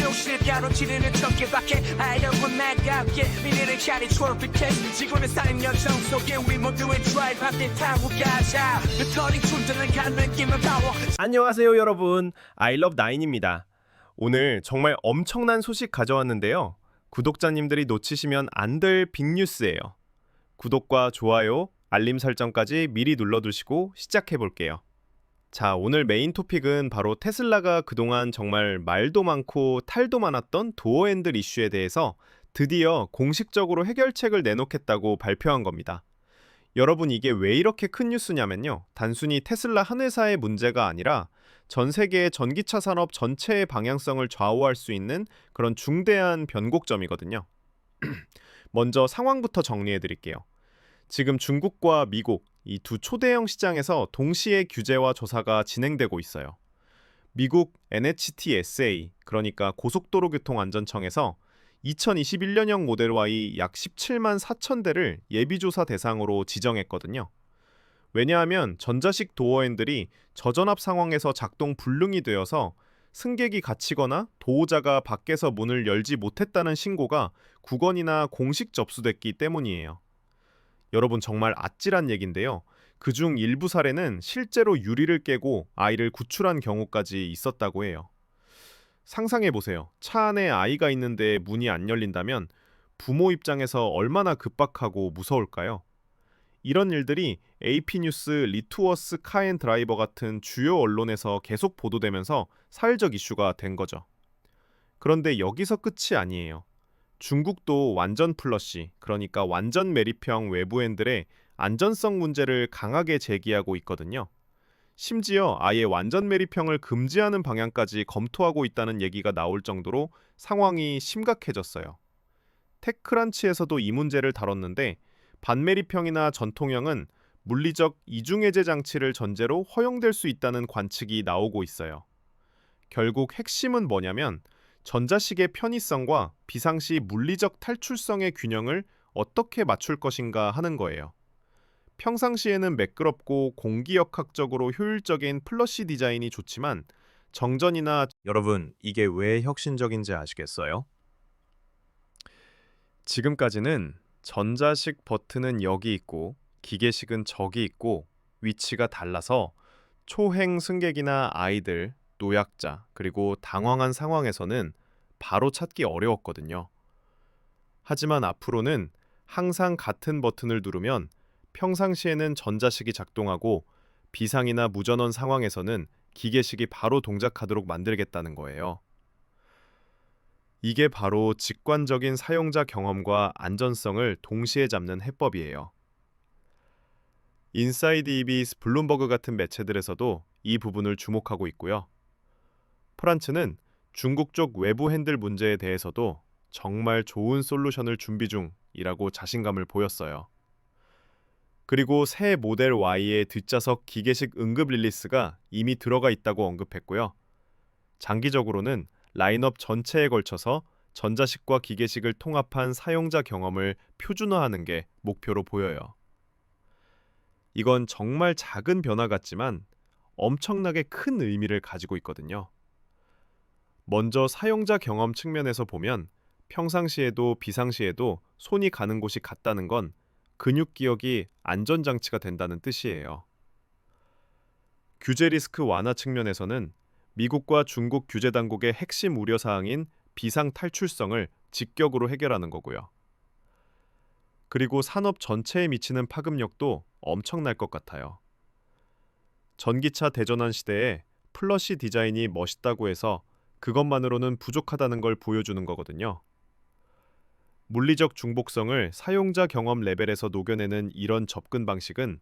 조실 가로지르는 전개밖에 아이러분 날과 함께 미래를 가리 트로피켓 지구는 쌓인 여정 속에 우리 모두의 드라이브 함께 타고 가자 The turning 충전을 가는 느낌은 파워. 안녕하세요 여러분, 아이러브9입니다. 오늘 정말 엄청난 소식 가져왔는데요. 구독자님들이 놓치시면 안 될 빅뉴스예요. 구독과 좋아요, 알림 설정까지 미리 눌러두시고 시작해볼게요. 자, 오늘 메인 토픽은 바로 테슬라가 그동안 정말 말도 많고 탈도 많았던 도어 핸들 이슈에 대해서 드디어 공식적으로 해결책을 내놓겠다고 발표한 겁니다. 여러분, 이게 왜 이렇게 큰 뉴스냐면요, 단순히 테슬라 한 회사의 문제가 아니라 전 세계의 전기차 산업 전체의 방향성을 좌우할 수 있는 그런 중대한 변곡점이거든요. 먼저 상황부터 정리해 드릴게요. 지금 중국과 미국, 이 두 초대형 시장에서 동시에 규제와 조사가 진행되고 있어요. 미국 NHTSA, 그러니까 고속도로교통안전청에서 2021년형 모델 Y 약 17만 4천 대를 예비조사 대상으로 지정했거든요. 왜냐하면 전자식 도어핸들이 저전압 상황에서 작동 불능이 되어서 승객이 갇히거나 도우자가 밖에서 문을 열지 못했다는 신고가 국원이나 공식 접수됐기 때문이에요. 여러분, 정말 아찔한 얘긴데요. 그중 일부 사례는 실제로 유리를 깨고 아이를 구출한 경우까지 있었다고 해요. 상상해보세요. 차 안에 아이가 있는데 문이 안 열린다면 부모 입장에서 얼마나 급박하고 무서울까요? 이런 일들이 AP뉴스, 리투어스 카앤드라이버 같은 주요 언론에서 계속 보도되면서 사회적 이슈가 된 거죠. 그런데 여기서 끝이 아니에요. 중국도 완전 플러시, 그러니까 완전 매립형 외부 핸들의 안전성 문제를 강하게 제기하고 있거든요. 심지어 아예 완전 매립형을 금지하는 방향까지 검토하고 있다는 얘기가 나올 정도로 상황이 심각해졌어요. 테크런치에서도 이 문제를 다뤘는데, 반매립형이나 전통형은 물리적 이중해제 장치를 전제로 허용될 수 있다는 관측이 나오고 있어요. 결국 핵심은 뭐냐면 전자식의 편의성과 비상시 물리적 탈출성의 균형을 어떻게 맞출 것인가 하는 거예요. 평상시에는 매끄럽고 공기역학적으로 효율적인 플러시 디자인이 좋지만 정전이나 여러분, 이게 왜 혁신적인지 아시겠어요? 지금까지는 전자식 버튼은 여기 있고 기계식은 저기 있고 위치가 달라서 초행 승객이나 아이들, 노약자, 그리고 당황한 상황에서는 바로 찾기 어려웠거든요. 하지만 앞으로는 항상 같은 버튼을 누르면 평상시에는 전자식이 작동하고 비상이나 무전원 상황에서는 기계식이 바로 동작하도록 만들겠다는 거예요. 이게 바로 직관적인 사용자 경험과 안전성을 동시에 잡는 해법이에요. 인사이드 EBS, 블룸버그 같은 매체들에서도 이 부분을 주목하고 있고요. 프란츠는 중국 쪽 외부 핸들 문제에 대해서도 정말 좋은 솔루션을 준비 중이라고 자신감을 보였어요. 그리고 새 모델 Y의 뒷좌석 기계식 응급 릴리스가 이미 들어가 있다고 언급했고요. 장기적으로는 라인업 전체에 걸쳐서 전자식과 기계식을 통합한 사용자 경험을 표준화하는 게 목표로 보여요. 이건 정말 작은 변화 같지만 엄청나게 큰 의미를 가지고 있거든요. 먼저 사용자 경험 측면에서 보면 평상시에도 비상시에도 손이 가는 곳이 같다는 건 근육 기억이 안전장치가 된다는 뜻이에요. 규제 리스크 완화 측면에서는 미국과 중국 규제 당국의 핵심 우려사항인 비상 탈출성을 직격으로 해결하는 거고요. 그리고 산업 전체에 미치는 파급력도 엄청날 것 같아요. 전기차 대전환 시대에 플러시 디자인이 멋있다고 해서 그것만으로는 부족하다는 걸 보여주는 거거든요. 물리적 중복성을 사용자 경험 레벨에서 녹여내는 이런 접근 방식은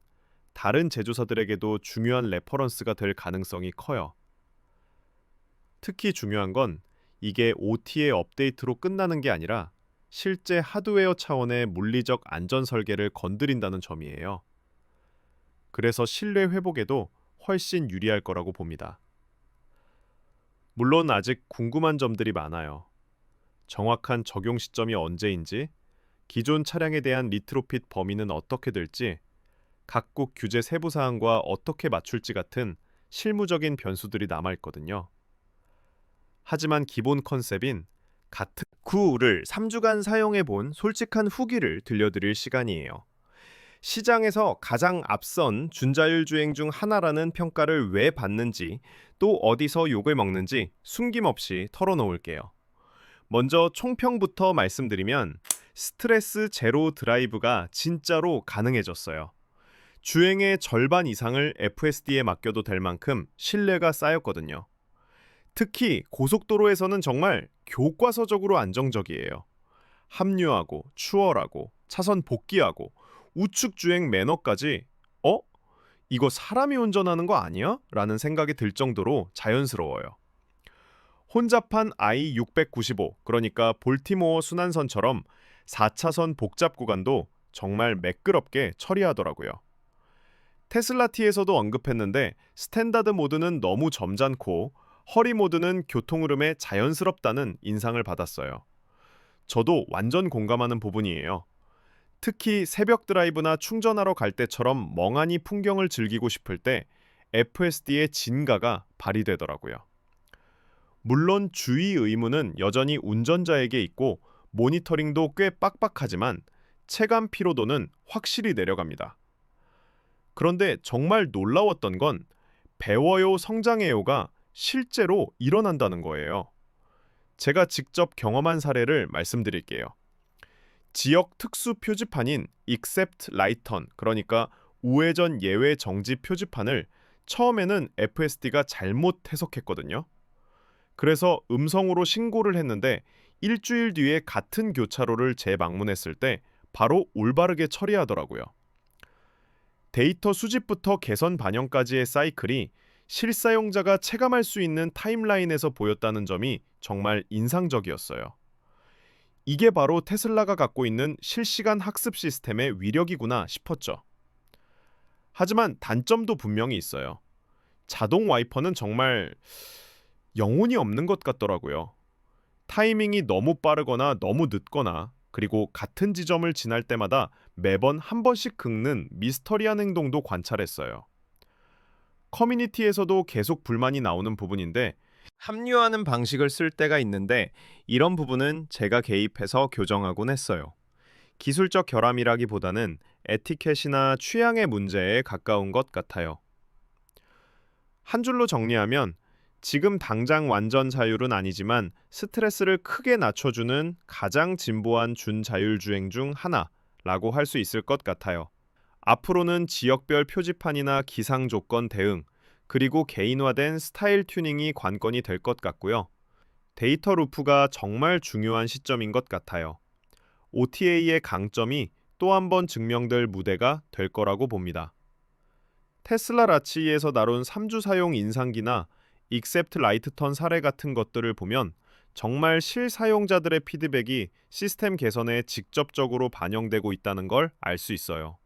다른 제조사들에게도 중요한 레퍼런스가 될 가능성이 커요. 특히 중요한 건 이게 OT의 업데이트로 끝나는 게 아니라 실제 하드웨어 차원의 물리적 안전 설계를 건드린다는 점이에요. 그래서 신뢰 회복에도 훨씬 유리할 거라고 봅니다. 물론 아직 궁금한 점들이 많아요. 정확한 적용 시점이 언제인지, 기존 차량에 대한 리트로핏 범위는 어떻게 될지, 각국 규제 세부 사항과 어떻게 맞출지 같은 실무적인 변수들이 남아있거든요. 하지만 기본 컨셉인 같은 구를 3주간 사용해본 솔직한 후기를 들려드릴 시간이에요. 시장에서 가장 앞선 준자율 주행 중 하나라는 평가를 왜 받는지, 또 어디서 욕을 먹는지 숨김없이 털어놓을게요. 먼저 총평부터 말씀드리면 스트레스 제로 드라이브가 진짜로 가능해졌어요. 주행의 절반 이상을 FSD에 맡겨도 될 만큼 신뢰가 쌓였거든요. 특히 고속도로에서는 정말 교과서적으로 안정적이에요. 합류하고 추월하고 차선 복귀하고 우측 주행 매너까지 이거 사람이 운전하는 거 아니야? 라는 생각이 들 정도로 자연스러워요. 혼잡한 I-695, 그러니까 볼티모어 순환선처럼 4차선 복잡 구간도 정말 매끄럽게 처리하더라고요. 테슬라 T에서도 언급했는데 스탠다드 모드는 너무 점잖고 허리 모드는 교통 흐름에 자연스럽다는 인상을 받았어요. 저도 완전 공감하는 부분이에요. 특히 새벽 드라이브나 충전하러 갈 때처럼 멍하니 풍경을 즐기고 싶을 때 FSD의 진가가 발휘되더라고요. 물론 주의 의무는 여전히 운전자에게 있고 모니터링도 꽤 빡빡하지만 체감 피로도는 확실히 내려갑니다. 그런데 정말 놀라웠던 건 배워요 성장해요가 실제로 일어난다는 거예요. 제가 직접 경험한 사례를 말씀드릴게요. 지역 특수 표지판인 Except Right Turn, 그러니까 우회전 예외 정지 표지판을 처음에는 FSD가 잘못 해석했거든요. 그래서 음성으로 신고를 했는데 일주일 뒤에 같은 교차로를 재방문했을 때 바로 올바르게 처리하더라고요. 데이터 수집부터 개선 반영까지의 사이클이 실사용자가 체감할 수 있는 타임라인에서 보였다는 점이 정말 인상적이었어요. 이게 바로 테슬라가 갖고 있는 실시간 학습 시스템의 위력이구나 싶었죠. 하지만 단점도 분명히 있어요. 자동 와이퍼는 정말 영혼이 없는 것 같더라고요. 타이밍이 너무 빠르거나 너무 늦거나, 그리고 같은 지점을 지날 때마다 매번 한 번씩 긁는 미스터리한 행동도 관찰했어요. 커뮤니티에서도 계속 불만이 나오는 부분인데, 합류하는 방식을 쓸 때가 있는데 이런 부분은 제가 개입해서 교정하곤 했어요. 기술적 결함이라기보다는 에티켓이나 취향의 문제에 가까운 것 같아요. 한 줄로 정리하면 지금 당장 완전 자율은 아니지만 스트레스를 크게 낮춰주는 가장 진보한 준자율주행 중 하나라고 할 수 있을 것 같아요. 앞으로는 지역별 표지판이나 기상 조건 대응, 그리고 개인화된 스타일 튜닝이 관건이 될 것 같고요. 데이터 루프가 정말 중요한 시점인 것 같아요. OTA의 강점이 또 한 번 증명될 무대가 될 거라고 봅니다. 테슬라 라치에서 다룬 3주 사용 인상기나 Except Right Turn 사례 같은 것들을 보면 정말 실사용자들의 피드백이 시스템 개선에 직접적으로 반영되고 있다는 걸 알 수 있어요.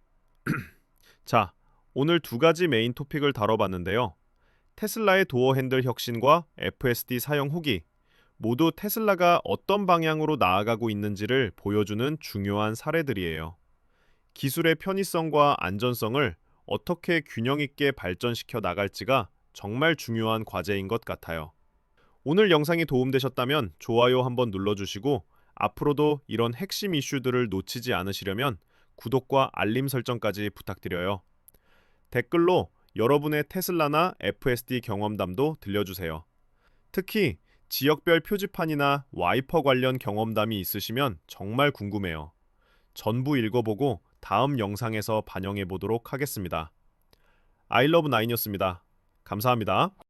자, 오늘 두 가지 메인 토픽을 다뤄봤는데요. 테슬라의 도어 핸들 혁신과 FSD 사용 후기, 모두 테슬라가 어떤 방향으로 나아가고 있는지를 보여주는 중요한 사례들이에요. 기술의 편의성과 안전성을 어떻게 균형 있게 발전시켜 나갈지가 정말 중요한 과제인 것 같아요. 오늘 영상이 도움되셨다면 좋아요 한번 눌러주시고 앞으로도 이런 핵심 이슈들을 놓치지 않으시려면 구독과 알림 설정까지 부탁드려요. 댓글로 여러분의 테슬라나 FSD 경험담도 들려주세요. 특히 지역별 표지판이나 와이퍼 관련 경험담이 있으시면 정말 궁금해요. 전부 읽어보고 다음 영상에서 반영해 보도록 하겠습니다. 아이러브9이었습니다. 감사합니다.